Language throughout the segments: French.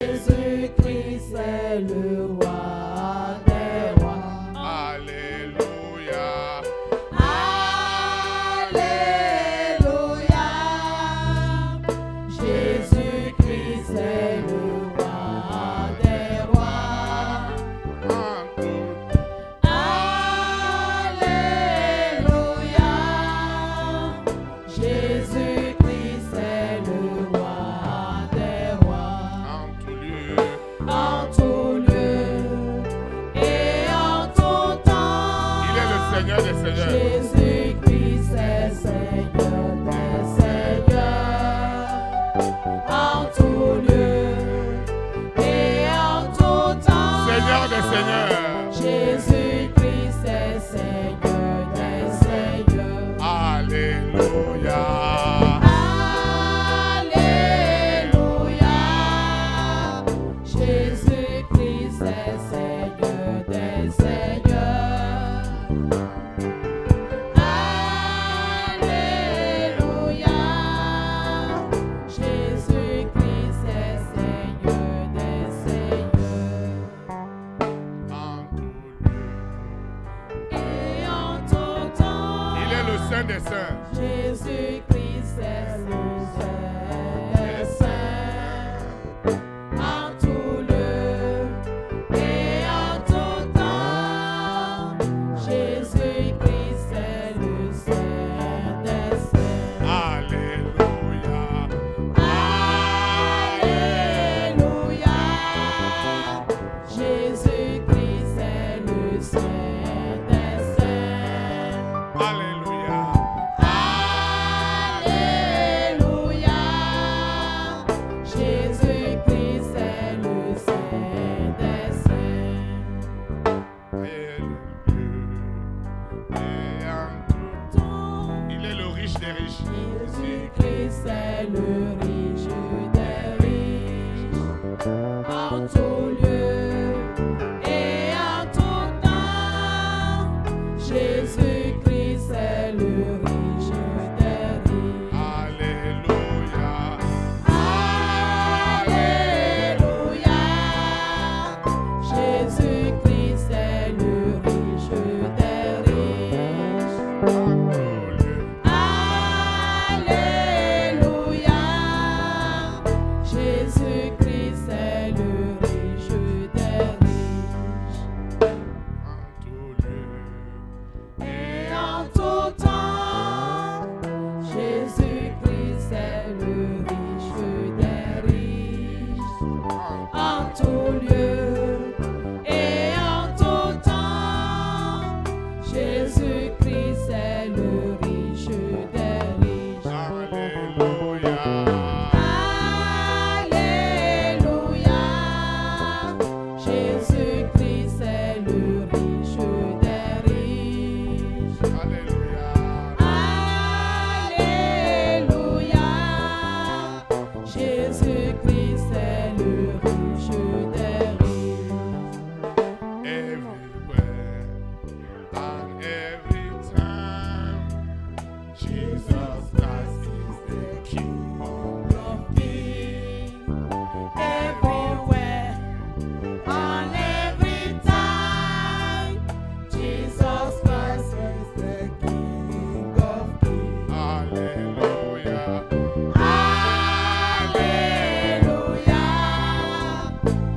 Jésus-Christ est le roi des rois. Alléluia. Alléluia. Jésus-Christ est le roi des rois. Alléluia. Jésus-Christ est le roi des rois. En tout lieu et en tout temps. Il est le Seigneur des Seigneurs. Jésus-Christ est Seigneur des Seigneurs. En tout lieu et en tout temps. Seigneur des Seigneurs. Jésus-Christ est Seigneur des Seigneurs. Alléluia. Alléluia. Jésus-Christ est Seigneur des Seigneurs. Alléluia. Jésus-Christ est Seigneur des Seigneurs. Et en tout temps. Il est le Saint des Saints. Jésus-Christ est le Saint des Saints. En tout lieu et en tout temps. Jésus-Christ est le Saint des Saints. Alléluia. Alléluia. Jésus-Christ est le Saint des Saints. Alléluia. Alléluia. Jésus-Christ est le Saint des Saints. Et en tout temps, il est le riche des riches. Jésus-Christ est le riche des riches. En tout lieu et en tout temps. Jésus-Christ est le riche des riches. Alléluia. Alléluia. Jésus-Christ est le riche des riches. Alléluia. Jésus-Christ est le riche des riches. Et en tout temps. Jésus-Christ est le riche des riches. En tout lieu et en tout temps. Jésus-Christ est le riche des riches. Alléluia. Alléluia. Jésus-Christ est le riche des riches. Alléluia. Alléluia. Jésus-Christ est le riche des riches. Everywhere and every time, Jesus Christ is the King of King. Everywhere and every time. Jesus Christ is the King of Kings. Alléluia. Alléluia.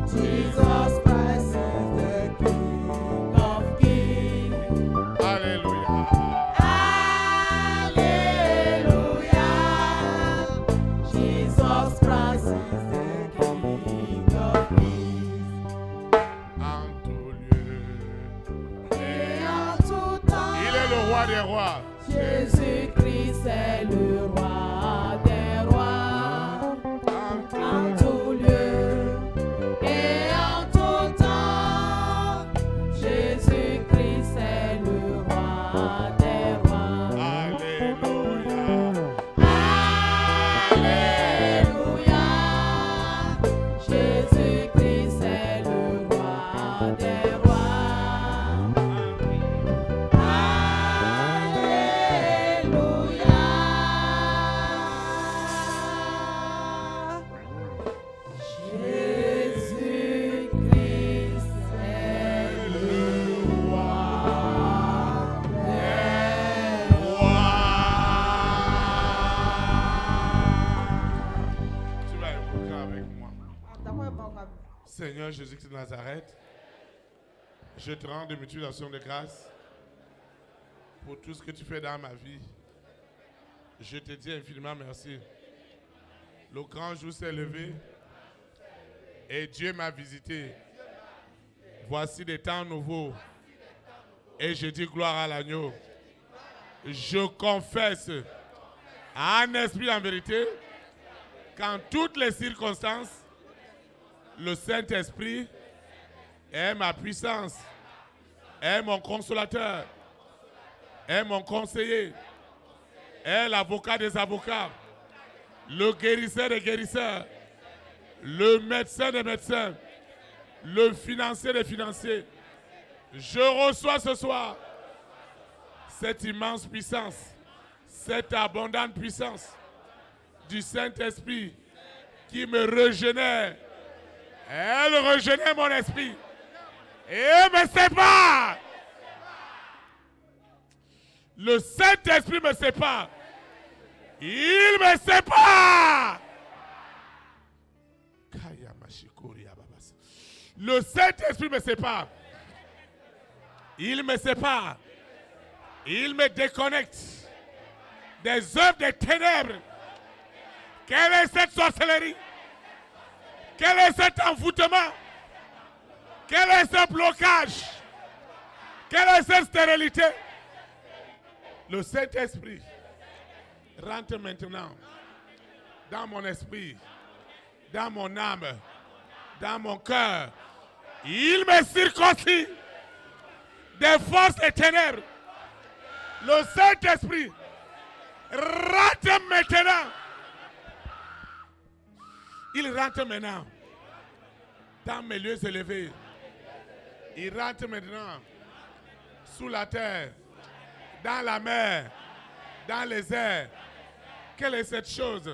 Jesus Christ is the King of Kings. Alléluia. Alléluia. Jesus Christ is the King of Kings. En tout lieu. Et en tout temps. Il est le roi des rois. Jésus-Christ est le roi des rois. En tout lieu et en tout Seigneur Jésus-Christ de Nazareth, je te rends de multiples de grâce pour tout ce que tu fais dans ma vie. Je te dis infiniment merci. Le grand jour s'est levé et Dieu m'a visité. Voici des temps nouveaux et je dis gloire à l'agneau. Je confesse en esprit et en vérité qu'en toutes les circonstances, le Saint-Esprit est ma puissance, est mon consolateur, est mon conseiller, est l'avocat des avocats, le guérisseur des guérisseurs, le médecin des médecins, le financier des financiers. Je reçois ce soir cette immense puissance, cette abondante puissance du Saint-Esprit qui me régénère. Elle régénère mon esprit et me sépare. Le Saint-Esprit me sépare. Il me sépare. Le Saint-Esprit me sépare. Il me sépare. Il me déconnecte des œuvres des ténèbres. Quelle est cette sorcellerie? Quel est cet envoûtement? Quel est ce blocage? Quelle est cette stérilité? Le Saint-Esprit rentre maintenant dans mon esprit, dans mon âme, dans mon cœur. Il me circoncis des forces des ténèbres. Le Saint-Esprit rentre maintenant. Il rentre maintenant dans mes lieux élevés. Il rentre maintenant sous la terre, dans la mer, dans les airs. Quelle est cette chose?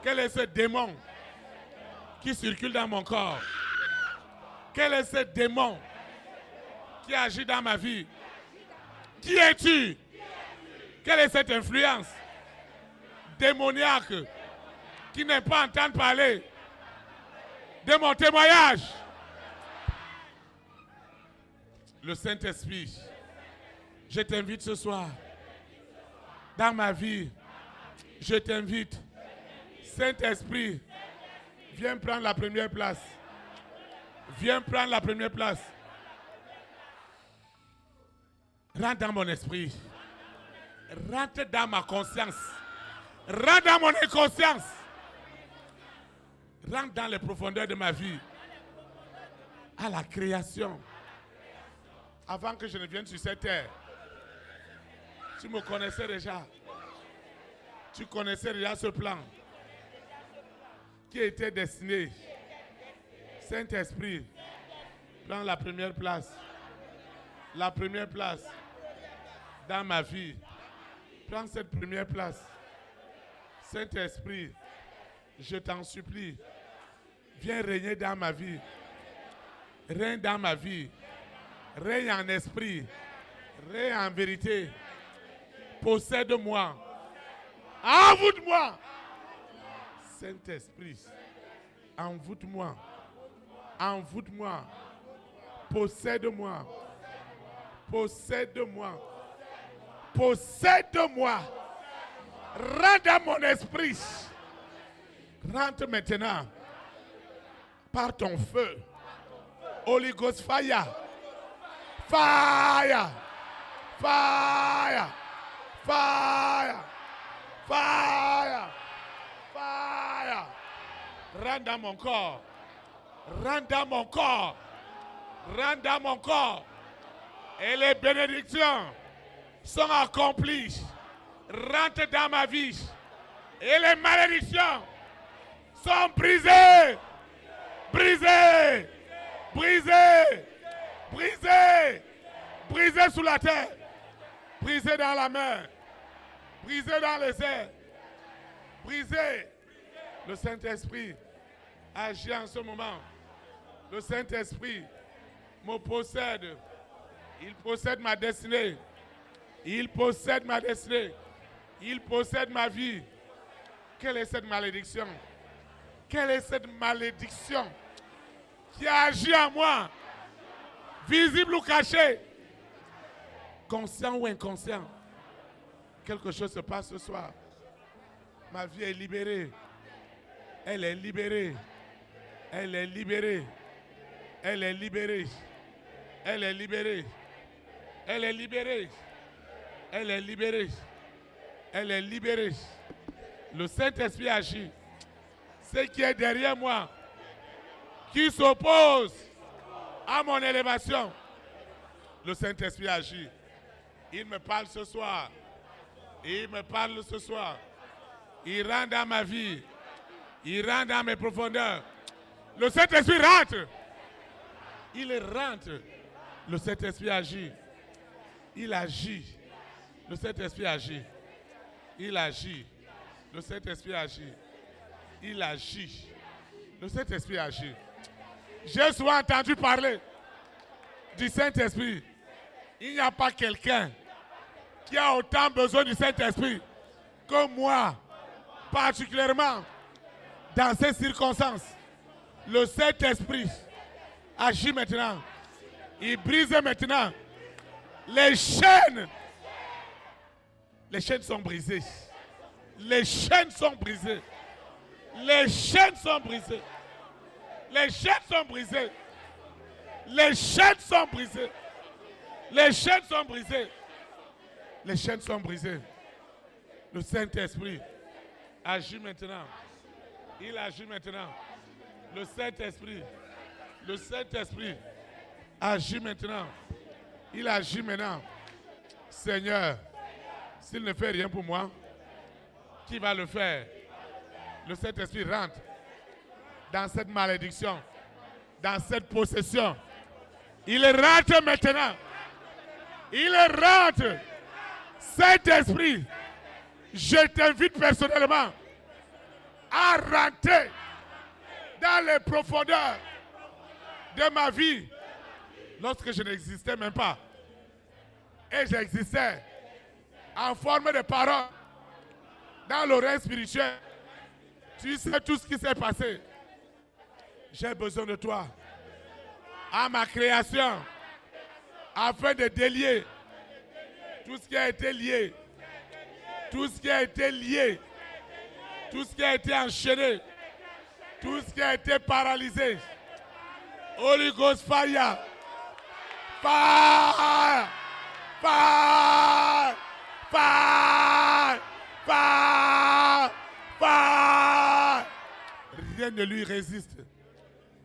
Quel est ce démon qui circule dans mon corps? Quel est ce démon qui agit dans ma vie? Qui es-tu? Quelle est cette influence démoniaque qui n'est pas entendre parler de mon témoignage? Le Saint-Esprit, je t'invite ce soir dans ma vie. Je t'invite. Saint-Esprit, viens prendre la première place. Viens prendre la première place. Rentre dans mon esprit. Rentre dans ma conscience. Rentre dans mon inconscience. Rentre dans les profondeurs de ma vie. À la création. Avant que je ne vienne sur cette terre, tu me connaissais déjà. Tu connaissais déjà ce plan qui était destiné. Saint-Esprit, prends la première place. La première place dans ma vie. Prends cette première place. Saint-Esprit, je t'en supplie, viens régner dans ma vie. Règne dans ma vie. Règne en esprit. Règne en vérité. Possède-moi. Envoûte-moi. Saint-Esprit, envoûte-moi. Envoûte-moi. Possède-moi. Possède-moi. Possède-moi. Rentre dans mon esprit. Rentre maintenant par ton feu. Holy Ghost fire. Fire. Fire. Fire. Fire. Fire. Rentre dans mon corps. Rentre dans mon corps. Rentre dans mon corps. Et les bénédictions sont accomplies. Rentre dans ma vie. Et les malédictions sont brisées. Brisées. Brisées. Brisées. Brisées sous la terre. Brisées dans la mer. Brisées dans les airs. Brisées. Le Saint-Esprit agit en ce moment. Le Saint-Esprit me possède. Il possède ma destinée. Il possède ma destinée. Il possède ma vie. Quelle est cette malédiction? Quelle est cette malédiction qui a agi en moi, visible ou caché, conscient ou inconscient? Quelque chose se passe ce soir. Ma vie est libérée. Elle est libérée. Elle est libérée. Elle est libérée. Elle est libérée. Elle est libérée. Elle est libérée. Elle est libérée. Le Saint-Esprit agit. Ce qui est derrière moi, qui s'oppose à mon élévation, le Saint-Esprit agit. Il me parle ce soir. Il me parle ce soir. Il rentre dans ma vie. Il rentre dans mes profondeurs. Le Saint-Esprit rentre. Il rentre. Le Saint-Esprit agit. Il agit. Le Saint-Esprit agit. Il agit. Le Saint-Esprit agit. Il agit. Le Saint-Esprit agit. J'ai souvent entendu parler du Saint-Esprit. Il n'y a pas quelqu'un qui a autant besoin du Saint-Esprit que moi, particulièrement dans ces circonstances. Le Saint-Esprit agit maintenant. Il brise maintenant les chaînes. Les chaînes sont brisées. Les chaînes sont brisées. Les chaînes sont brisées. Les chaînes sont brisées. Les chaînes sont brisées. Les chaînes sont brisées. Les chaînes sont brisées. Le Saint-Esprit agit maintenant. Il agit maintenant. Le Saint-Esprit. Le Saint-Esprit agit maintenant. Il agit maintenant. Seigneur, s'il ne fait rien pour moi, qui va le faire? Le Saint-Esprit rentre dans cette malédiction, dans cette possession. Il rentre maintenant. Il rentre. Saint-Esprit, je t'invite personnellement à rentrer dans les profondeurs de ma vie lorsque je n'existais même pas. Et j'existais en forme de parole dans l'oreille spirituelle. Tu sais tout ce qui s'est passé. J'ai besoin de toi à ma création afin de délier tout ce qui a été lié, tout ce qui a été lié, tout ce qui a été enchaîné, tout ce qui a été paralysé. Holy Ghost fire, fire, fire, fire, fire, fire. Rien ne lui résiste.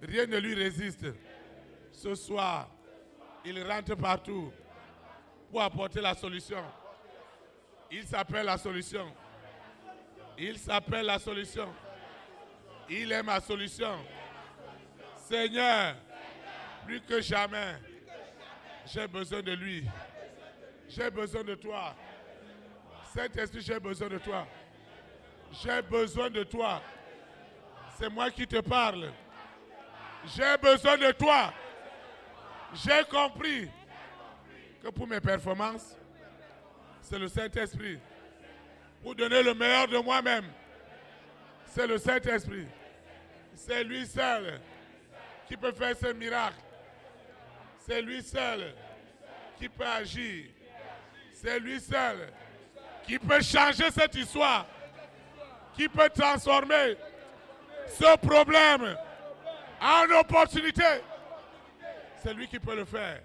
Rien ne lui résiste. Ce soir, il rentre partout pour apporter la solution. Il s'appelle la solution. Il s'appelle la solution. Il est ma solution. Seigneur, plus que jamais, j'ai besoin de lui. J'ai besoin de toi. Saint-Esprit, j'ai besoin de toi. J'ai besoin de toi. C'est moi qui te parle. J'ai besoin de toi. J'ai compris que pour mes performances, c'est le Saint-Esprit. Pour donner le meilleur de moi-même, c'est le Saint-Esprit. C'est lui seul qui peut faire ce miracle. C'est lui seul qui peut agir. C'est lui seul qui peut changer cette histoire, qui peut transformer ce problème en opportunité. C'est lui qui peut le faire.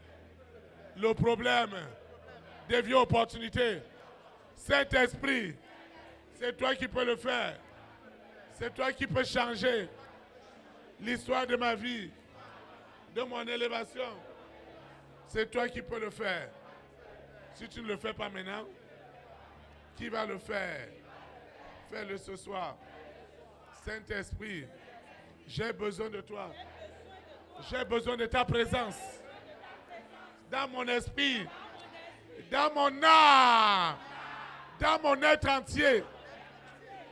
Le problème devient opportunité. Saint-Esprit, c'est toi qui peux le faire. C'est toi qui peux changer l'histoire de ma vie, de mon élévation. C'est toi qui peux le faire. Si tu ne le fais pas maintenant, qui va le faire? Fais-le ce soir. Saint-Esprit, j'ai besoin de toi. J'ai besoin de ta présence. Dans mon esprit, dans mon âme, dans mon être entier.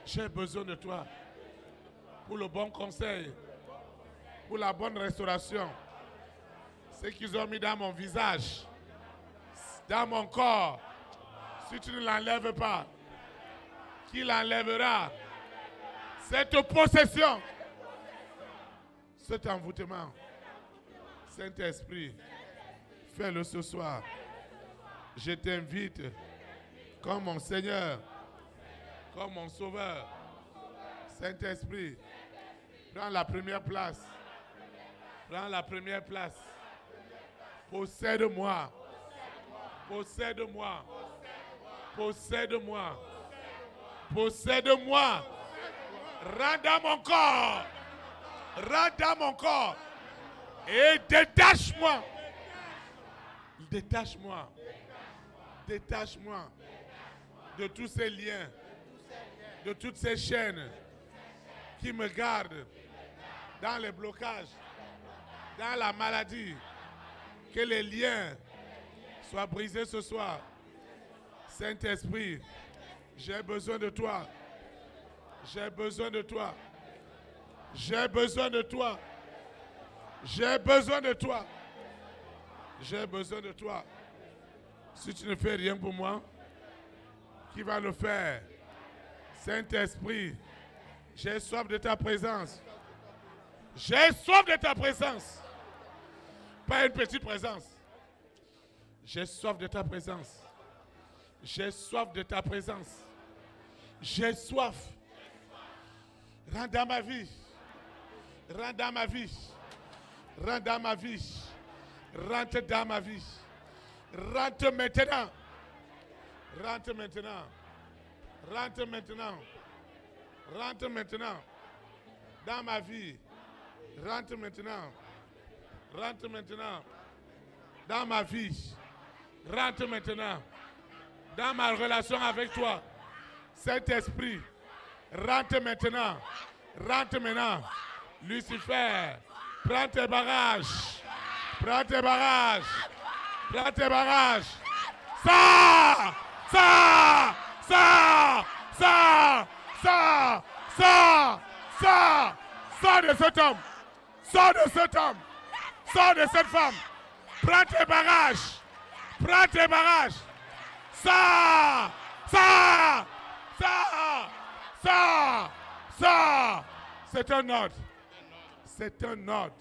J'ai besoin de toi. Pour le bon conseil, pour la bonne restauration. Ce qu'ils ont mis dans mon visage, dans mon corps, si tu ne l'enlèves pas, qui l'enlèvera? Cette possession cet envoûtement. Saint-Esprit, fais-le ce soir. Je t'invite comme mon Seigneur, comme mon Sauveur. Saint-Esprit, prends la première place. Prends la première place. Possède-moi. Possède-moi. Possède-moi. Possède-moi. Rentre dans mon corps. Rentre dans mon corps. Et détache-moi. Détache-moi. Détache-moi de tous ces liens, de toutes ces chaînes qui me gardent dans les blocages, dans la maladie. Que les liens soient brisés ce soir. Saint-Esprit, j'ai besoin de toi. J'ai besoin de toi. J'ai besoin de toi. J'ai besoin de toi. J'ai besoin de toi. Si tu ne fais rien pour moi, qui va le faire? Saint-Esprit, j'ai soif de ta présence. J'ai soif de ta présence. Pas une petite présence. J'ai soif de ta présence. J'ai soif de ta présence. J'ai soif. Rentre dans ma vie. Rentre dans ma vie. Rentre dans ma vie. Rentre dans ma vie. Rentre maintenant. Rentre maintenant. Rentre maintenant. Rentre maintenant. Dans ma vie. Rentre maintenant. Rentre maintenant. Dans ma vie. Rentre maintenant. Dans ma relation avec toi. Saint-Esprit. Rentre maintenant. Rentre maintenant. Lucifer. Prends tes bagages. Prends tes bagages. Prends tes bagages. Ça! Ça! Ça! Ça! Ça! Ça! Ça! Sors de cet homme! Sors de cet homme! Sors de cette femme! Prends tes bagages! Prends tes bagages! Ça! Ça! Ça! Ça! Ça! C'est un ordre! C'est un ordre!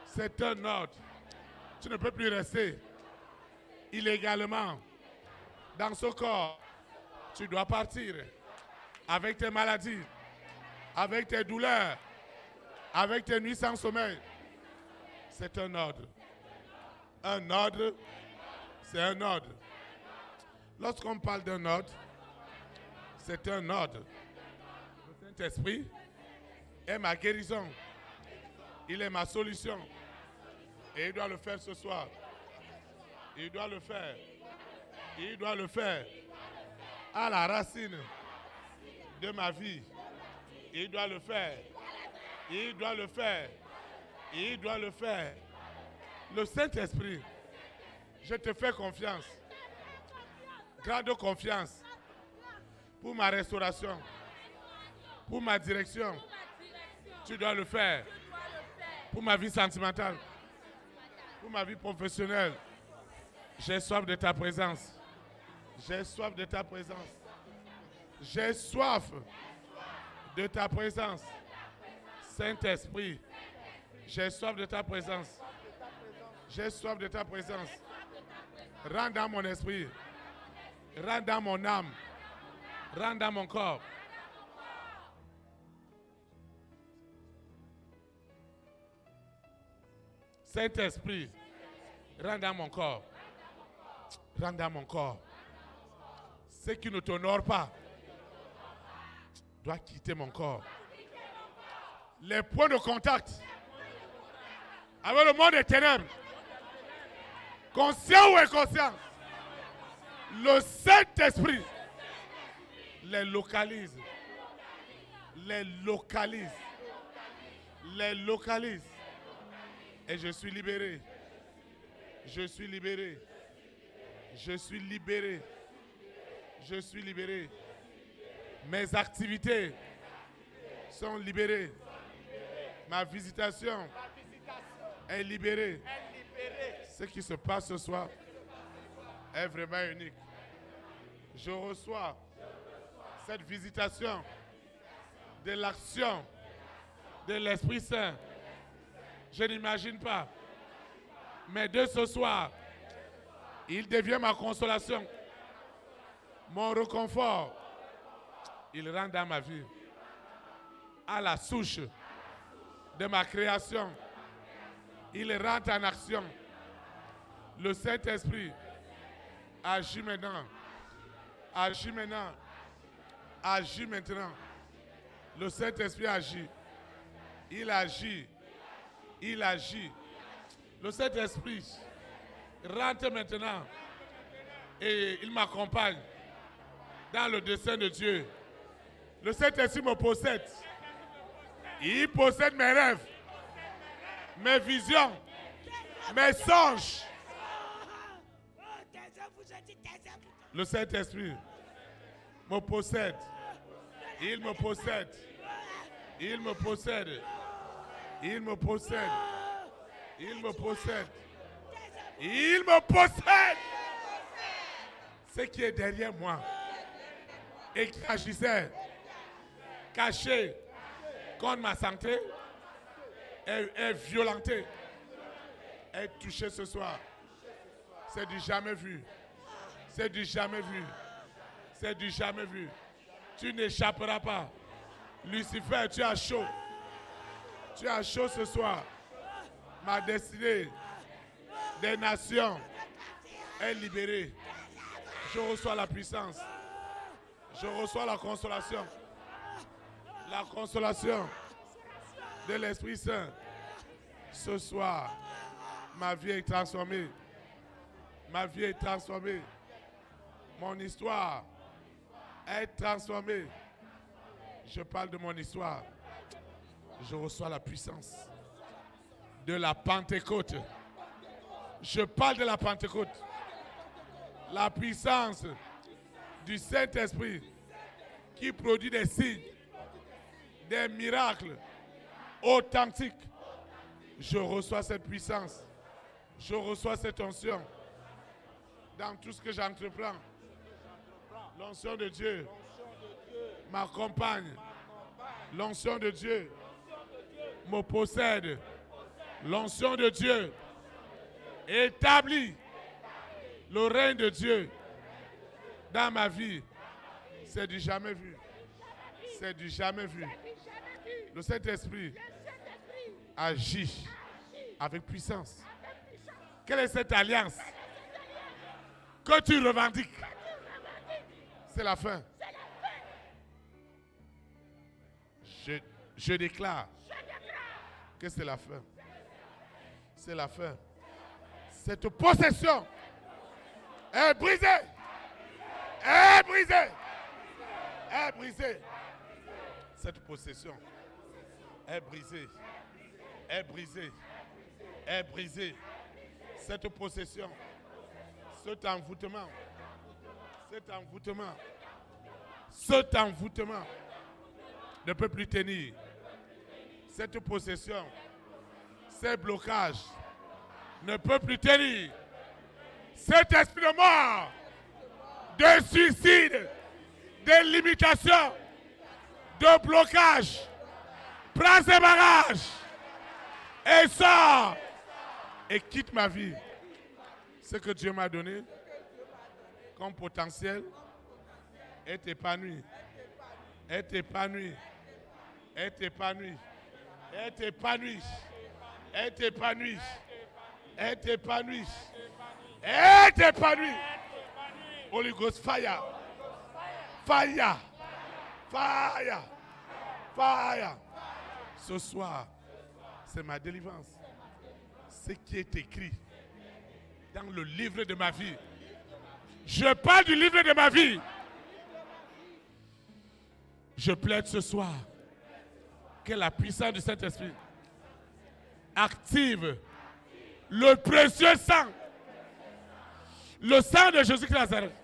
C'est un ordre! Tu ne peux plus rester illégalement dans ce corps. Tu dois partir avec tes maladies, avec tes douleurs, avec tes nuits sans sommeil. C'est un ordre. Un ordre, c'est un ordre. Lorsqu'on parle d'un ordre, c'est un ordre. Le Saint-Esprit est ma guérison. Il est ma solution. Et il doit le faire ce soir. Il doit le faire. Il doit le faire à la racine de ma vie. Il doit le faire. Il doit le faire. Il doit le faire. Le Saint-Esprit, je te fais confiance. Grande confiance pour ma restauration, pour ma direction. Tu dois le faire pour ma vie sentimentale, pour ma vie professionnelle. J'ai soif de ta présence. J'ai soif de ta présence. J'ai soif de ta présence. Saint-Esprit, j'ai soif de ta présence. J'ai soif de ta présence. Rentre dans mon esprit. Rentre dans mon âme. Rentre dans mon corps. Saint-Esprit, rentre dans mon corps. Rentre dans mon corps. Ce qui ne t'honore pas doit quitter mon corps. Les points de contact avec le monde des ténèbres, conscient ou inconscient, le Saint-Esprit les localise. Les localise. Les localise. Et je suis libéré. Je suis libéré. Je suis libéré. Je suis libéré. Mes activités sont libérées. Ma visitation est libérée. Ce qui se passe ce soir est vraiment unique. Je reçois cette visitation de l'action de l'Esprit Saint Je n'imagine pas. Mais de ce soir, il devient ma consolation, mon réconfort. Il rentre dans ma vie, à la souche de ma création. Il rentre en action. Le Saint-Esprit agit maintenant. Agit maintenant. Agit maintenant. Le Saint-Esprit agit. Il agit. Il agit. Le Saint-Esprit rentre maintenant et il m'accompagne dans le dessein de Dieu. Le Saint-Esprit me possède. Il possède mes rêves, mes visions, mes songes. Le Saint-Esprit me possède. Il me possède. Il me possède. Il me possède. Il me possède. Il me possède. Ce qui est derrière moi et qui agissait caché contre ma santé est violenté, est touché ce soir. C'est du jamais vu. C'est du jamais vu. C'est du jamais vu. Tu n'échapperas pas. Lucifer, tu as chaud. Tu as chaud ce soir. Ma destinée des nations est libérée. Je reçois la puissance. Je reçois la consolation. La consolation de l'Esprit Saint. Ce soir, ma vie est transformée. Ma vie est transformée. Mon histoire est transformée. Je parle de mon histoire. Je reçois la puissance de la Pentecôte. Je parle de la Pentecôte. La puissance du Saint-Esprit qui produit des signes, des miracles authentiques. Je reçois cette puissance. Je reçois cette onction dans tout ce que j'entreprends. L'onction de Dieu m'accompagne. L'onction de Dieu me possède. L'onction de Dieu établit le règne de Dieu dans ma vie. C'est du jamais vu. C'est du jamais vu. Le Saint-Esprit agit avec puissance. Quelle est cette alliance que tu revendiques? C'est la fin. Je déclare que c'est la fin. C'est la fin. Cette possession est brisée. Est brisée. Est brisée. Cette possession est brisée. Est brisée. Est brisée. Cette possession, cet envoûtement, cet envoûtement ne peut plus tenir. Cette possession, ces blocages ne peut plus tenir. Cet esprit de mort, de suicide, de limitation, de blocage, prends ses bagages et sort et quitte ma vie. Ce que Dieu m'a donné comme potentiel est épanoui. Est épanoui. Est épanoui. Est épanoui. Est épanoui. Est épanoui. Est épanoui. Holy Ghost fire. Fire. Fire. Fire. Ce soir, c'est ma délivrance. Ce qui est écrit dans le livre de ma vie. Je parle du livre de ma vie. Je plaide ce soir que la puissance du Saint-Esprit active le précieux sang. Le sang de Jésus de Nazareth.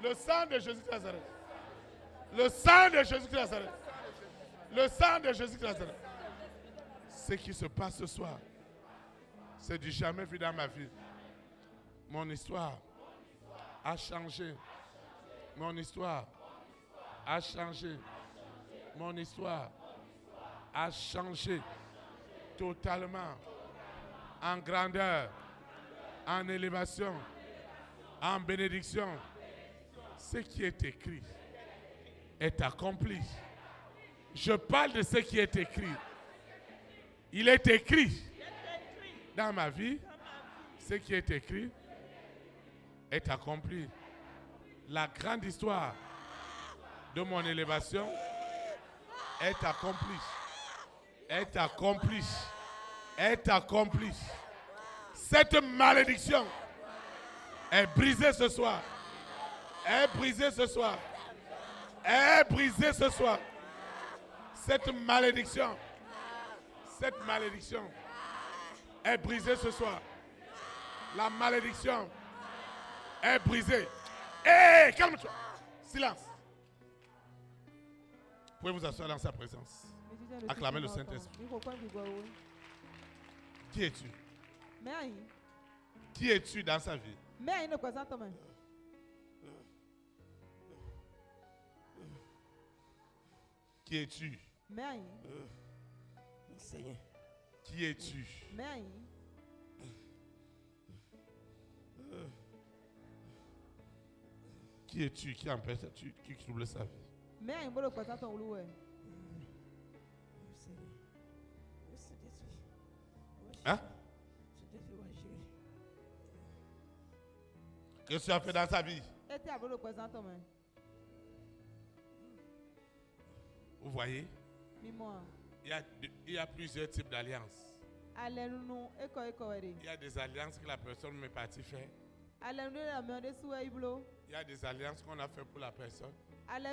Le sang de Jésus de Nazareth. Le sang de Jésus de Nazareth. Le sang de Jésus de Nazareth. Ce qui se passe ce soir, c'est du jamais vu dans ma vie. Mon histoire a changé. Mon histoire a changé. Mon histoire a changé. totalement, en grandeur, en élévation, en bénédiction. Ce qui est écrit est accompli. Je parle de ce qui est écrit. Il est écrit dans ma vie. Ce qui est écrit est accompli. La grande histoire de mon élévation est accomplie. Est accomplie. Est accomplie. Cette malédiction est brisée ce soir. Est brisée ce soir. Est brisée ce soir. Cette malédiction est brisée ce soir. La malédiction est brisée. Hé, calme-toi. Silence. Vous pouvez vous asseoir dans sa présence. Acclamez le Saint-Esprit. Qui es-tu? Qui es-tu dans sa vie? Qui es-tu? Qui es-tu? Qui es-tu qui empêche, qui trouble sa vie? Hein? Qu'est-ce que tu as fait dans sa vie? Vous voyez? Il y a plusieurs types d'alliances. Il y a des alliances que la personne m'est partie faire. Il y a des alliances qu'on a fait pour la personne. Il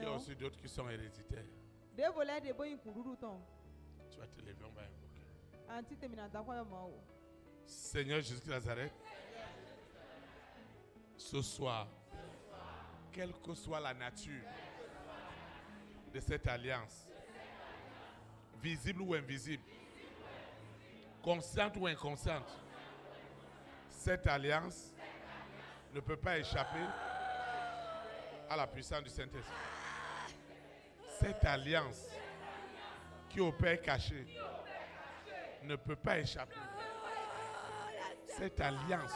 y a aussi d'autres qui sont héréditaires. Tu vas te lever, on va invoquer. Seigneur Jésus de Nazareth, ce soir, quelle que soit la nature de cette alliance, visible ou invisible, consciente ou inconsciente, cette alliance ne peut pas échapper à la puissance du Saint-Esprit. Cette alliance qui opère caché ne peut pas échapper. Cette alliance,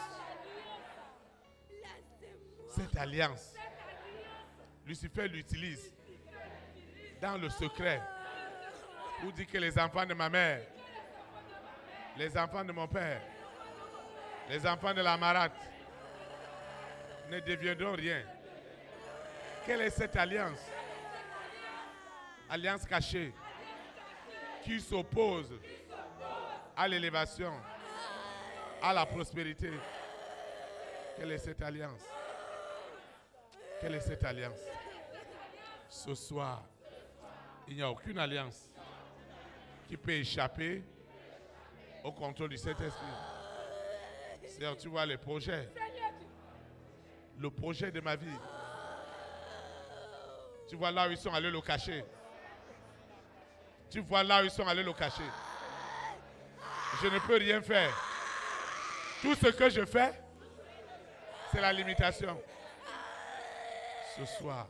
Lucifer l'utilise dans le secret pour dire que les enfants de ma mère, les enfants de mon père, les enfants de la marâtre ne deviendront rien. Quelle est cette alliance? Alliance cachée qui s'oppose à l'élévation, à la prospérité. Quelle est cette alliance? Quelle est cette alliance? Ce soir, il n'y a aucune alliance qui peut échapper au contrôle du Saint-Esprit. Seigneur, tu vois les projets. Le projet de ma vie. Tu vois là où ils sont allés le cacher. Tu vois là où ils sont allés le cacher. Je ne peux rien faire. Tout ce que je fais, c'est la limitation. Ce soir,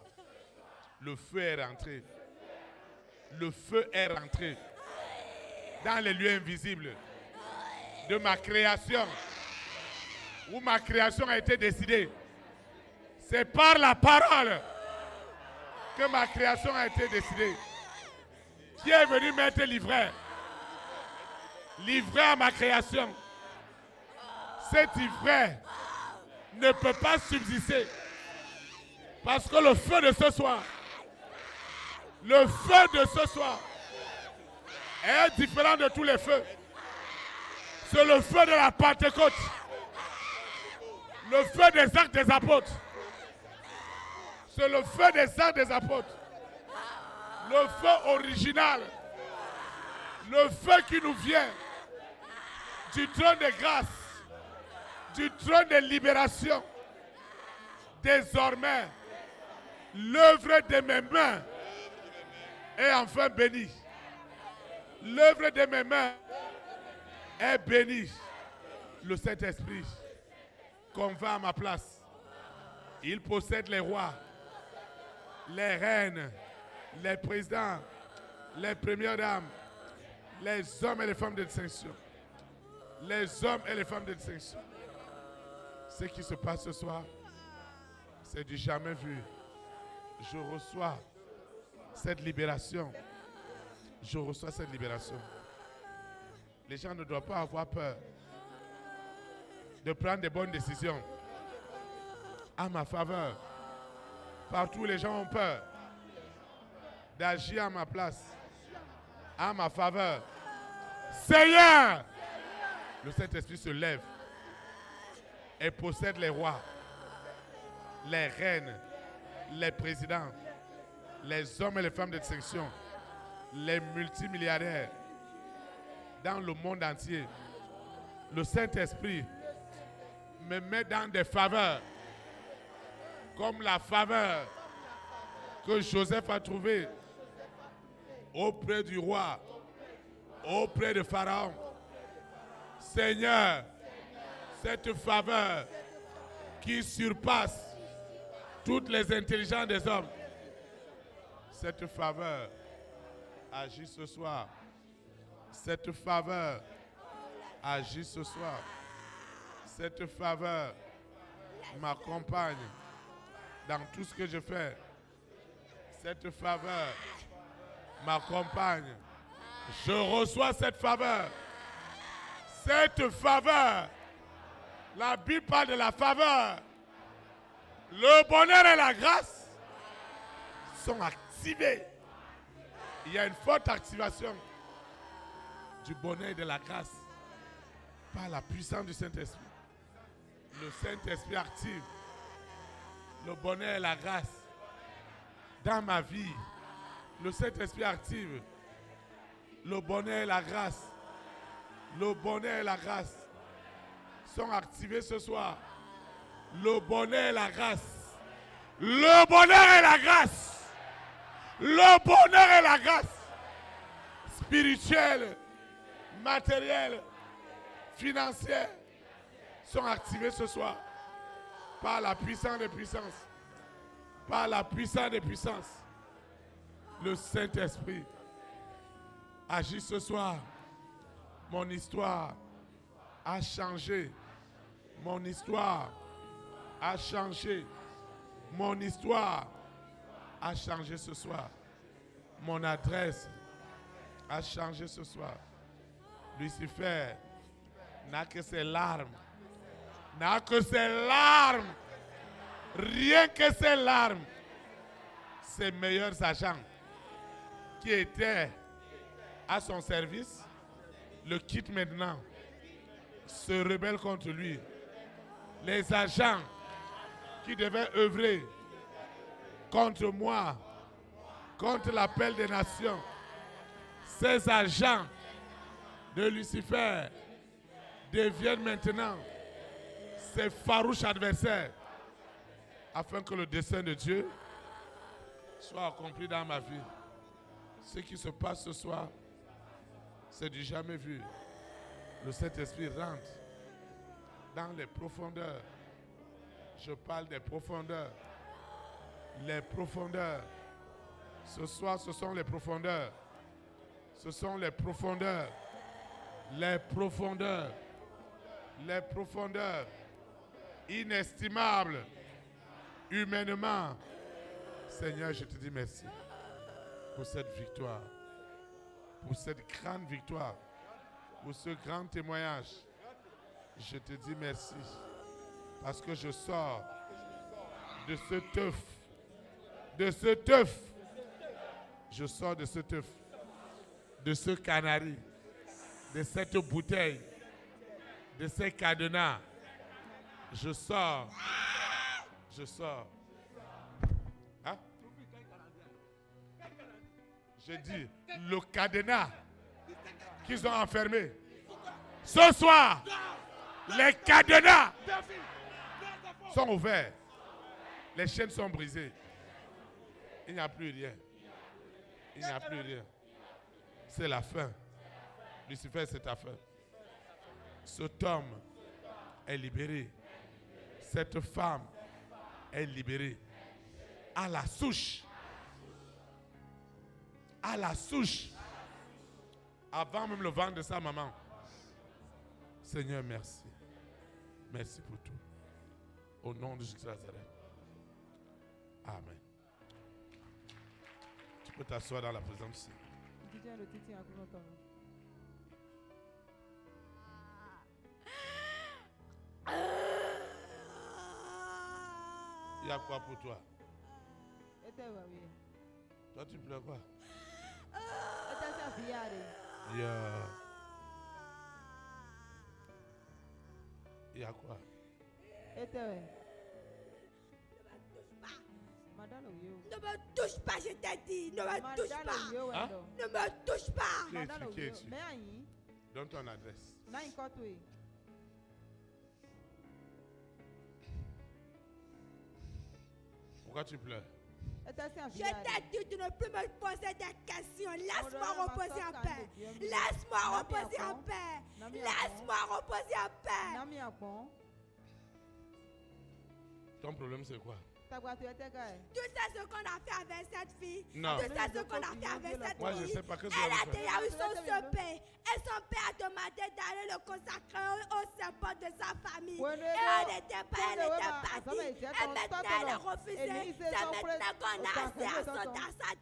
le feu est rentré. Le feu est rentré dans les lieux invisibles de ma création, où ma création a été décidée. C'est par la parole que ma création a été décidée. Qui est venu mettre livret à ma création? Cet livret ne peut pas subsister. Parce que le feu de ce soir est différent de tous les feux. C'est le feu de la Pentecôte. Le feu des actes des apôtres. C'est le feu des actes des apôtres. Le feu original. Le feu qui nous vient du trône de grâce, du trône de libération. Désormais, l'œuvre de mes mains est enfin bénie. L'œuvre de mes mains est bénie. Le Saint-Esprit convainc à ma place. Il possède les rois, les reines, les présidents, les premières dames, Les hommes et les femmes de distinction. Les hommes et les femmes de distinction. Ce qui se passe ce soir, c'est du jamais vu. Je reçois cette libération. Je reçois cette libération. Les gens ne doivent pas avoir peur de prendre des bonnes décisions à ma faveur. Partout, les gens ont peur d'agir à ma place, à ma faveur. Seigneur, le Saint-Esprit se lève et possède les rois, les reines, les présidents, les hommes et les femmes de distinction, les multimilliardaires dans le monde entier. Le Saint-Esprit me met dans des faveurs, comme la faveur que Joseph a trouvée auprès du roi, auprès de Pharaon. Seigneur, cette faveur qui surpasse toutes les intelligences des hommes, cette faveur agit ce soir. Cette faveur agit ce soir. Cette faveur m'accompagne dans tout ce que je fais. Cette faveur m'accompagne. Je reçois cette faveur. Cette faveur. La Bible parle de la faveur. Le bonheur et la grâce sont activés. Il y a une forte activation du bonheur et de la grâce par la puissance du Saint-Esprit. Le Saint-Esprit active le bonheur et la grâce dans ma vie. Le Saint-Esprit active le bonheur et la grâce. Le bonheur et la grâce sont activés ce soir. Le bonheur et la grâce. Le bonheur et la grâce. Le bonheur et la grâce. Spirituelle, matérielle, financière sont activés ce soir par la puissance des puissances. Par la puissance des puissances. Le Saint-Esprit agit ce soir. Mon histoire a changé. Mon histoire a changé. Mon histoire a changé ce soir. Mon adresse a changé ce soir. Lucifer n'a que ses larmes. N'a que ses larmes. Rien que ses larmes. Ses meilleurs agents qui étaient à son service le quittent maintenant. Se rebellent contre lui. Les agents qui devaient œuvrer contre moi, contre l'appel des nations, ces agents de Lucifer deviennent maintenant ses farouches adversaires afin que le dessein de Dieu soit accompli dans ma vie. Ce qui se passe ce soir, c'est du jamais vu. Le Saint-Esprit rentre dans les profondeurs. Je parle des profondeurs. Les profondeurs. Ce soir, ce sont les profondeurs. Ce sont les profondeurs. Les profondeurs. Les profondeurs. Inestimables. Humainement. Seigneur, je te dis merci pour cette victoire. Pour cette grande victoire. Pour ce grand témoignage. Je te dis merci. Parce que je sors de ce teuf. De ce teuf. Je sors de ce teuf. De ce canari. De cette bouteille. De ces cadenas. Je sors. Je sors. Hein? Je dis, le cadenas qu'ils ont enfermé. Ce soir, les cadenas sont ouverts. Les chaînes sont brisées. Il n'y a plus rien. Il n'y a plus rien. C'est la fin. Lucifer, c'est ta fin. Cet homme est libéré. Cette femme est libérée. À la souche. À la souche. Avant même le ventre de sa maman. Seigneur, merci. Merci pour tout. Au nom de Jésus de Nazareth. Amen. Tu peux t'asseoir dans la présence ici. Il y a quoi pour toi? Toi, tu pleures quoi? Yeah. Il y a quoi? Ne me touche pas, je t'ai dit. Ne me touche pas. Hein? Ne me touche pas. Qui es-tu? Donne ton adresse. Pourquoi tu pleures? Je t'ai dit de ne plus me poser des questions. Laisse-moi reposer en paix. Laisse-moi reposer en paix. Laisse-moi reposer en paix. Ton problème, c'est quoi? Tu sais ce qu'on a fait avec cette fille? Non. Tu sais ce qu'on a fait avec cette Moi, je fille? sais pas. Qu'est-ce Elle a qu'on a fait? déjà eu son père. Et son père a demandé d'aller le consacrer au serpent de sa famille. Et elle n'était pas partie. Et maintenant, elle a refusé. C'est maintenant qu'on a assez à sa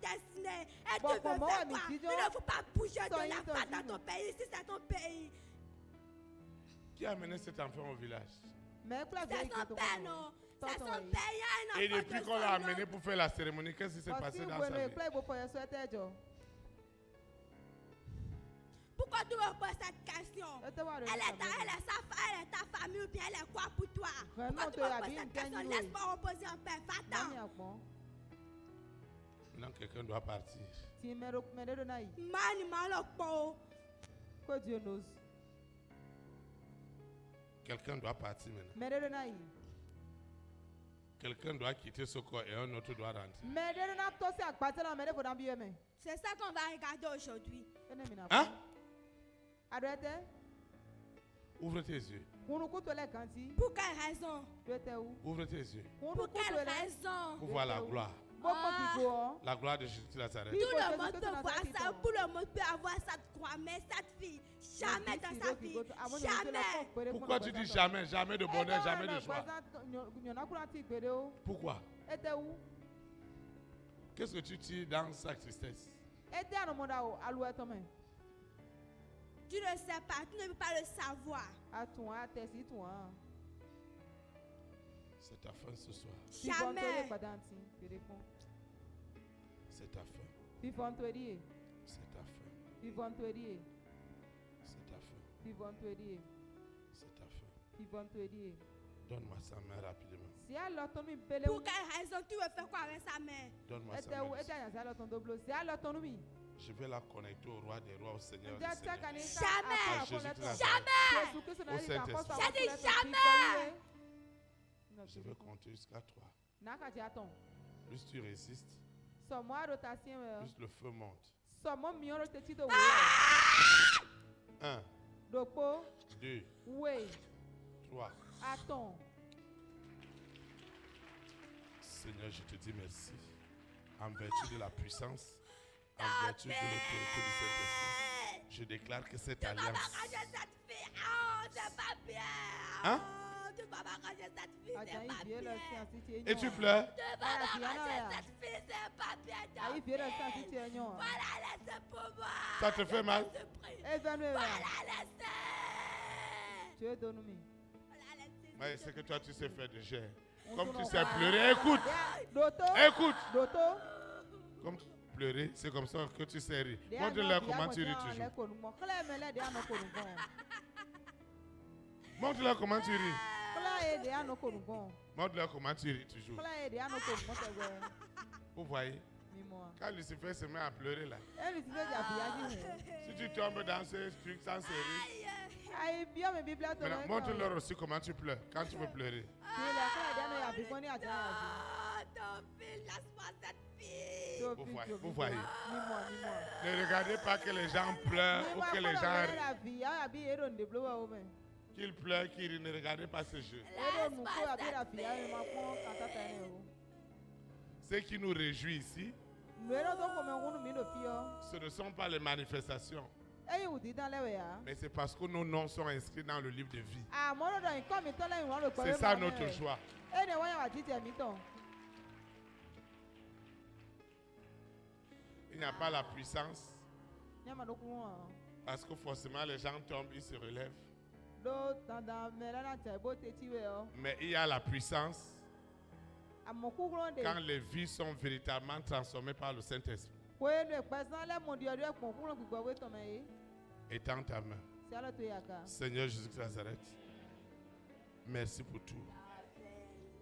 destinée. Et tu veux faire quoi? Il ne faut pas bouger de la face dans ton pays. Ici, c'est ton pays. Qui a amené cet enfant au village? C'est son père, non? C'est son père. Et depuis qu'on l'a amené pour faire la cérémonie, qu'est-ce qui s'est passé dans sa vie? Pourquoi tu me poses cette question? Elle est ta famille ou bien elle est quoi pour toi? Pourquoi tu me poses cette question? Laisse-moi reposer en paix. Va-t'en. Maintenant, quelqu'un doit partir. Que Dieu n'ose. Quelqu'un doit partir maintenant. Quelqu'un doit quitter ce corps et un autre doit rentrer. C'est ça qu'on va regarder aujourd'hui. Hein? Ouvre tes yeux. Pour quelle raison? Ouvre tes yeux. Pour quelle raison? Pour voir la gloire. La gloire de Jésus de Nazareth. Tout le monde peut voir ça. Tout le monde peut avoir cette croix. Mais cette fille, jamais dans sa vie. Jamais. Pourquoi tu dis jamais? Jamais de bonheur, jamais de joie. Pourquoi? Qu'est-ce que tu tires dans sa tristesse? Tu ne sais pas. Tu ne peux pas le savoir. C'est ta fin ce soir. Jamais. C'est ta fin. C'est ta fin. C'est ta fin. C'est ta fin. Donne-moi sa main rapidement. Pour quelle raison tu veux faire quoi avec sa main? Donne-moi sa main. Je vais la connecter au roi des rois, au Seigneur des seigneurs. Jamais. À Jésus de Nazareth. Jamais. Au Saint-Esprit. J'ai dit jamais. Je vais compter jusqu'à 3. Plus tu résistes, plus le feu monte. 1, 2, 3. Seigneur, je te dis merci. En vertu de la puissance, en vertu de l'autorité du Saint-Esprit, je déclare que cette Tu vas alliance. m'arranger cette fille. Oh, c'est pas bien. Hein? Oh, tu vas m'arranger cette fille. C'est pas bien. Et tu pleures? Tu vas m'arranger cette fille. C'est pas bien. Voilà, laissez pour moi. Ça te fait mal? Voilà, laissez. Mais c'est que toi, tu sais faire des gestes. Comme tu sais pleurer, écoute. Écoute. Comme pleurer, c'est comme ça que tu sais rire. Montre-leur comment tu ris toujours. Montre-leur comment tu ris. Montre-leur comment tu ris toujours. Vous voyez, quand Lucifer se met à pleurer là, si tu tombes dans ce truc sans série, maintenant montre-leur aussi comment tu pleures quand tu veux pleurer. Ton fils, laisse-moi cette fille. Vous voyez. Ne regardez pas que les gens pleurent ou que les gens rient. Qu'ils pleurent, qu'ils rient, ne regardez pas ce jeu. Ce qui nous réjouit ici, ce ne sont pas les manifestations, Mais c'est parce que nos noms sont inscrits dans le livre de vie. C'est C'est ça notre joie. Il n'y a pas la puissance. Parce que forcément les gens tombent, ils se relèvent. Mais il y a la puissance quand les vies sont véritablement transformées par le Saint-Esprit. Étends ta main. Seigneur Jésus de Nazareth, merci pour tout.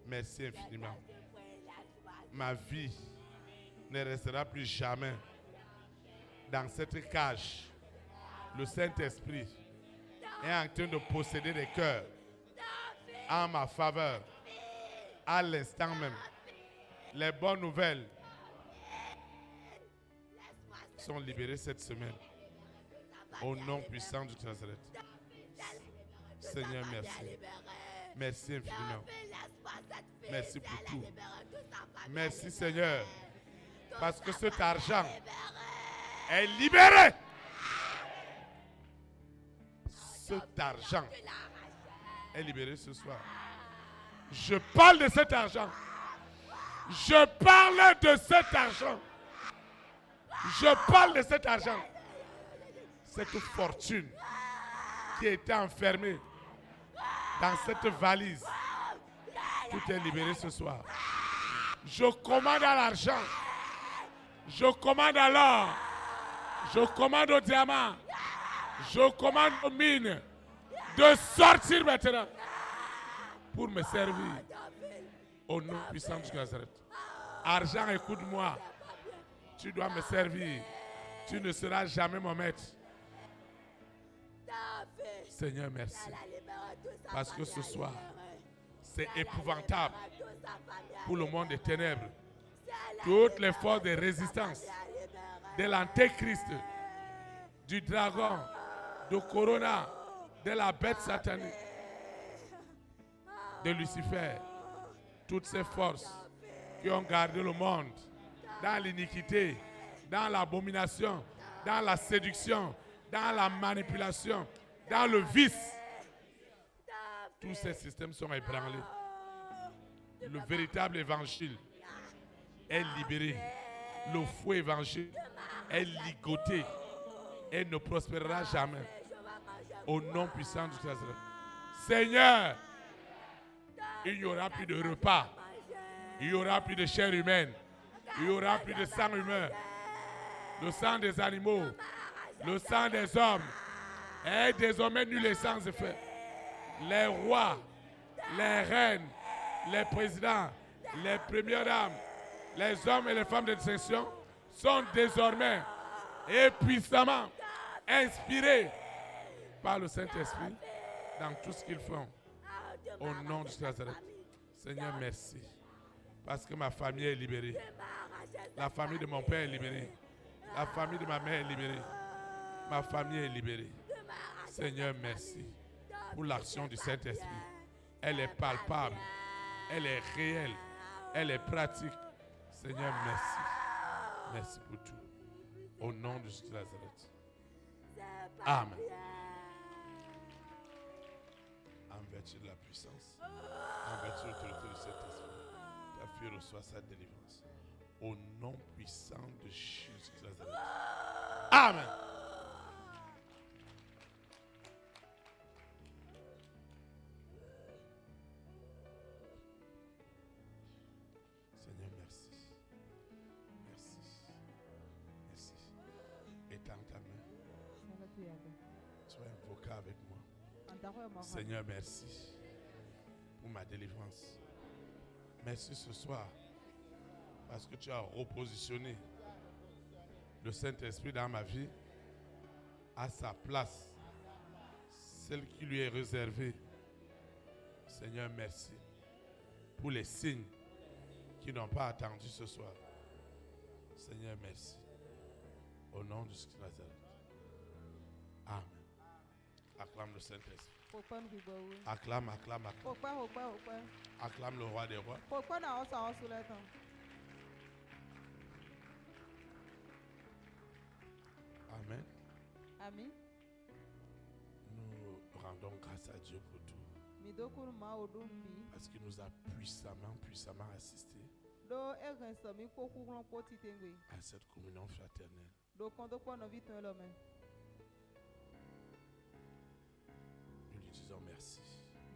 Merci infiniment. Ma vie ne restera plus jamais dans cette cage. Le Saint-Esprit est en train de posséder des cœurs en ma faveur. À l'instant même, les bonnes nouvelles sont libérées cette semaine. Au nom puissant du Nazareth. Seigneur, merci. Merci infiniment. Merci pour tout. Merci Seigneur. Parce que cet argent est libéré. Cet argent est libéré ce soir. Je parle de cet argent. Je parle de cet argent. Je parle de cet argent. Cette fortune qui était enfermée dans cette valise. Tout est libéré ce soir. Je commande à l'argent. Je commande à l'or. Je commande au diamant. Je commande aux mines de sortir maintenant pour me servir au nom puissant du Nazareth. Argent, écoute-moi. Tu dois me servir. Tu ne seras jamais mon maître. Seigneur, merci. Parce que ce soir, c'est épouvantable pour le monde des ténèbres. Toutes les forces de résistance de l'antéchrist, du dragon, de Corona, de la bête satanique, de Lucifer, toutes ces forces qui ont gardé le monde dans l'iniquité, dans l'abomination, dans la séduction, dans la manipulation, dans le vice. Tous ces systèmes sont ébranlés. Le véritable évangile est libéré. Le faux évangile est ligoté et ne prospérera jamais. Au nom puissant du Christ. Seigneur, il n'y aura plus de repas. Il n'y aura plus de chair humaine. Il n'y aura plus de sang humain. Le sang des animaux, le sang des hommes est désormais nul et sans effet. Les rois, les reines, les présidents, les premières dames, les hommes et les femmes de distinction sont désormais et puissamment inspirés par le Saint-Esprit dans tout ce qu'ils font. Au nom de Nazareth. Seigneur, merci. Parce que ma famille est libérée. La famille de mon père est libérée. La famille de ma mère est libérée. Ma famille est libérée. Seigneur, merci pour l'action du Saint-Esprit. Elle est palpable. Elle est réelle. Elle est pratique. Seigneur, merci. Merci pour tout. Au nom de Jésus de Nazareth. Amen. En vertu de la puissance, en vertu de l'autorité du Saint-Esprit, ta fille reçoit sa délivrance. Au nom puissant de Jésus de Nazareth. Amen. Seigneur, merci. Merci. Merci. Étends ta main. Sois invoqué avec moi. Seigneur, merci pour ma délivrance. Merci ce soir parce que tu as repositionné le Saint-Esprit dans ma vie à sa place, celle qui lui est réservée. Seigneur, merci pour les signes qui n'ont pas attendu ce soir. Seigneur, merci. Au nom de Jésus-Christ. Amen. Acclame le Saint-Esprit. Acclame, acclame, acclame. Acclame le roi des rois. Amen. Amen. Nous rendons grâce à Dieu pour tout. Midokuru ma odumbi. Parce qu'il nous a puissamment assistés Do egensomi kokuglon potitengwe. à cette communion fraternelle. Do kondokwa no viton lome. Nous lui disons merci.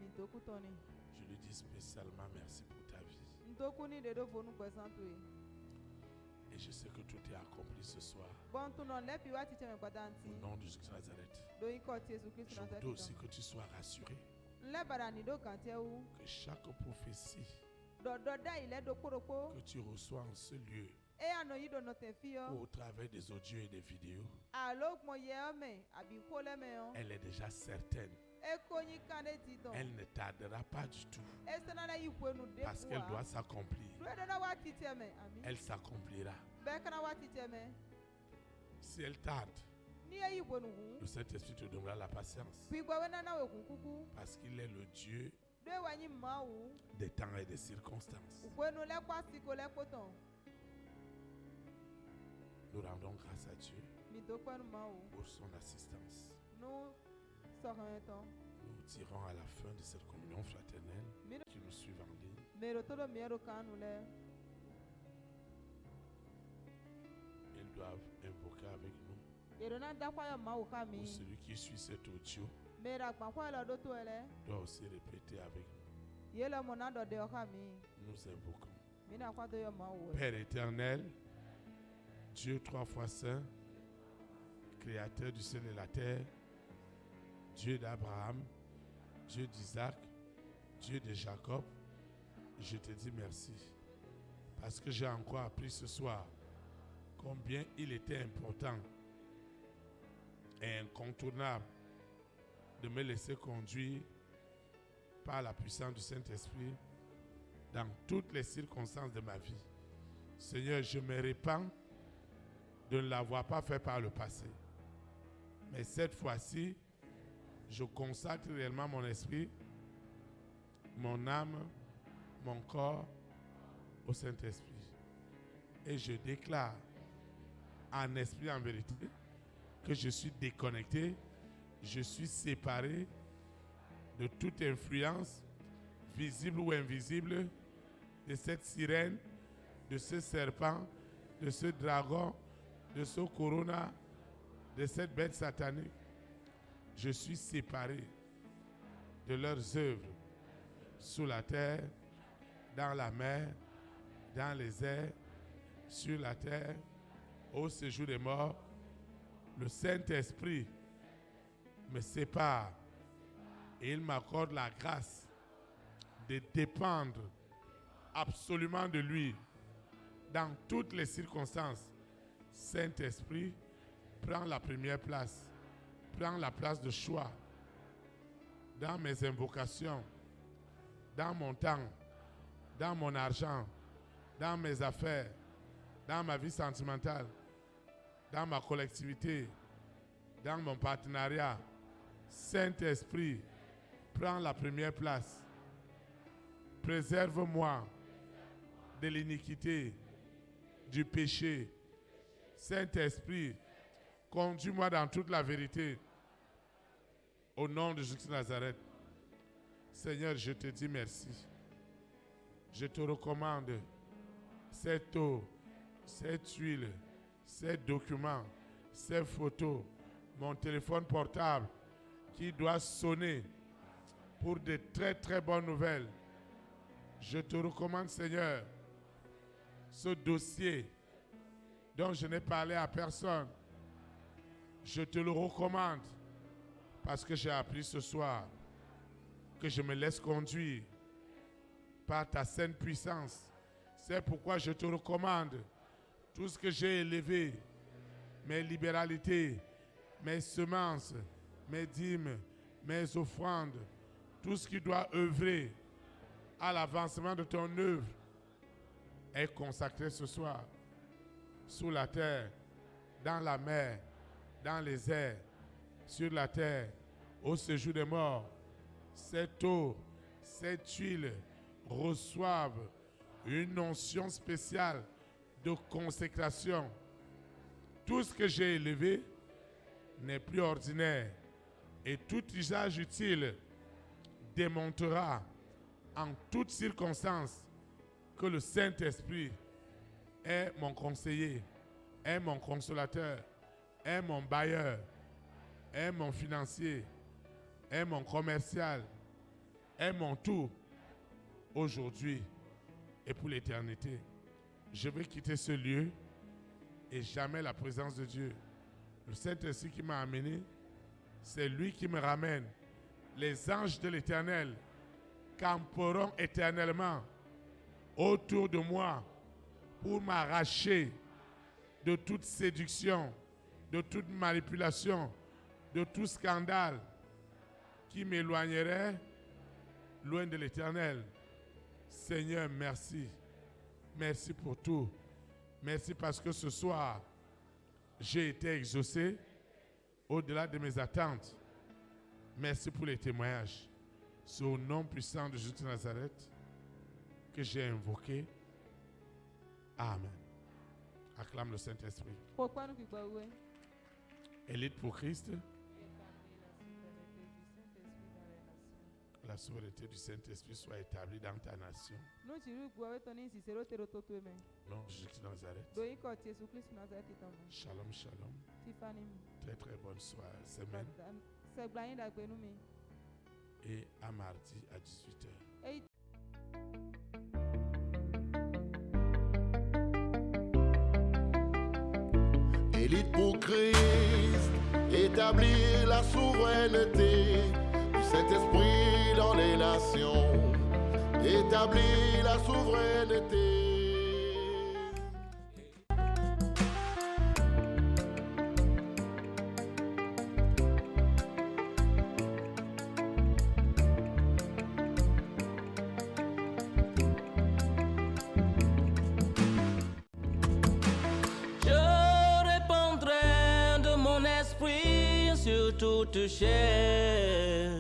Midoku toni. Je lui dis spécialement merci pour ta vie. Ndokuni de do vonu gbesantwe. Et je sais que tout est accompli ce soir. Bon tu non lepi wa tiche me gbadanti. Au nom de Jésus de Nazareth. Do ikoti Jésus Christ Je Nazareth. voudrais aussi que tu sois rassuré Le barani do kante ou. que chaque prophétie Do da ile do koroko. que tu reçois en ce lieu E ano yido no te ou fio. au travers des audios et des vidéos, Alo mo yeme abi kole me yo. elle est déjà certaine. E konyi kane tidon. Elle ne tardera pas du tout E senana yikwenu de parce qu'elle doit s'accomplir. Do na wa tiche me. Amen. Elle s'accomplira. Be kana wa tiche me. Si elle tarde, Ni e yikwenu hu. le Saint-Esprit te donnera la patience Puis gwa wena na we kunkuku. parce qu'il est le Dieu Do e wanyi ma wu. des temps et des circonstances. Ukwenu le kwa siko le poton. Nous rendons grâce à Dieu Midokwenu ma wu. pour son assistance. Nous sorons temps. Nous tirons à la fin de cette communion fraternelle qui nous suivent en ligne. Mero todo miero kanu le. Ils doivent invoquer avec nous. Erona dakwa ya ma wu Pour kami. celui qui suit cet audio, Mera kwa la do to ele. doit aussi répéter avec nous. Yele mo na do de kami. Nous invoquons. Mina kwa do ya ma wu. Père éternel, Dieu trois fois saint, créateur du ciel et la terre, Dieu d'Abraham, Dieu d'Isaac, Dieu de Jacob, je te dis merci. Parce que j'ai encore appris ce soir combien il était important et incontournable de me laisser conduire par la puissance du Saint-Esprit dans toutes les circonstances de ma vie. Seigneur, je me répands de ne l'avoir pas fait par le passé. Mais cette fois-ci, je consacre réellement mon esprit, mon âme, mon corps au Saint-Esprit. Et je déclare en esprit, en vérité, que je suis déconnecté, je suis séparé de toute influence, visible ou invisible, de cette sirène, de ce serpent, de ce dragon, de ce corona, de cette bête satanique. Je suis séparé de leurs œuvres sous la terre, dans la mer, dans les airs, sur la terre, au séjour des morts. Le Saint-Esprit me sépare et il m'accorde la grâce de dépendre absolument de lui dans toutes les circonstances. Saint-Esprit, prends la première place. Prends la place de choix dans mes invocations, dans mon temps, dans mon argent, dans mes affaires, dans ma vie sentimentale, dans ma collectivité, dans mon partenariat. Saint-Esprit, prends la première place. Préserve-moi de l'iniquité, du péché. Saint-Esprit, conduis-moi dans toute la vérité. Au nom de Jésus de Nazareth. Seigneur, je te dis merci. Je te recommande cette eau, cette huile, ces documents, ces photos, mon téléphone portable qui doit sonner pour de très très bonnes nouvelles. Je te recommande, Seigneur, ce dossier dont je n'ai parlé à personne. Je te le recommande parce que j'ai appris ce soir que je me laisse conduire par ta sainte puissance. C'est pourquoi je te recommande tout ce que j'ai élevé, mes libéralités, mes semences, mes dîmes, mes offrandes, tout ce qui doit œuvrer à l'avancement de ton œuvre est consacré ce soir sous la terre, dans la mer, dans les airs, sur la terre, au séjour des morts. Cette eau, cette huile reçoivent une onction spéciale de consécration. Tout ce que j'ai élevé n'est plus ordinaire et tout usage utile démontrera en toutes circonstances que le Saint-Esprit est mon conseiller, est mon consolateur, est mon bailleur, est mon financier, est mon commercial, est mon tout aujourd'hui et pour l'éternité. Je vais quitter ce lieu et jamais la présence de Dieu. Le Saint-Esprit qui m'a amené, c'est lui qui me ramène. Les anges de l'Éternel camperont éternellement autour de moi pour m'arracher de toute séduction, de toute manipulation, de tout scandale qui m'éloignerait loin de l'Éternel. Seigneur, merci. Merci pour tout. Merci parce que ce soir, j'ai été exaucé au-delà de mes attentes. Merci pour les témoignages. C'est au nom puissant de Jésus de Nazareth que j'ai invoqué. Amen. Acclame le Saint-Esprit. Élite pour Christ. La souveraineté du Saint-Esprit soit établie dans ta nation. Non, Jésus de Nazareth. Shalom, shalom. Très très bonne soirée, semaine. Et à mardi à 18h. Élite pour Christ, établir la souveraineté du Saint-Esprit dans les nations, établir la souveraineté. Toute chair,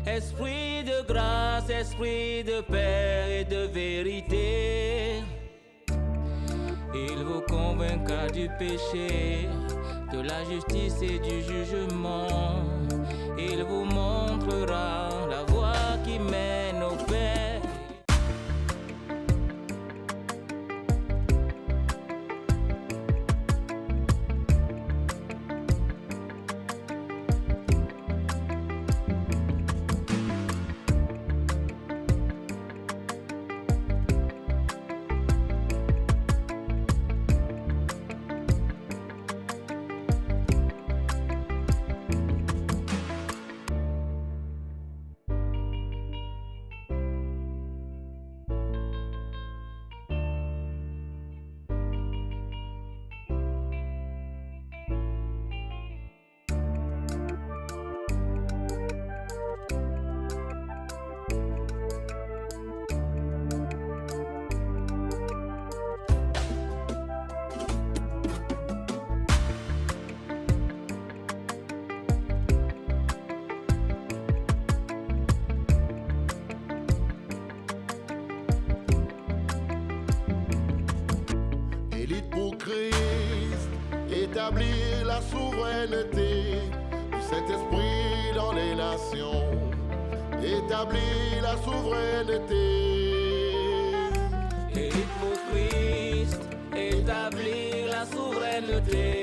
esprit de grâce, esprit de paix et de vérité, il vous convaincra du péché, de la justice et du jugement, il vous montrera la voie qui mène au Père. Élite pour Christ, établir la souveraineté du Saint-Esprit dans les nations, établir la souveraineté. Élite pour Christ, établir la souveraineté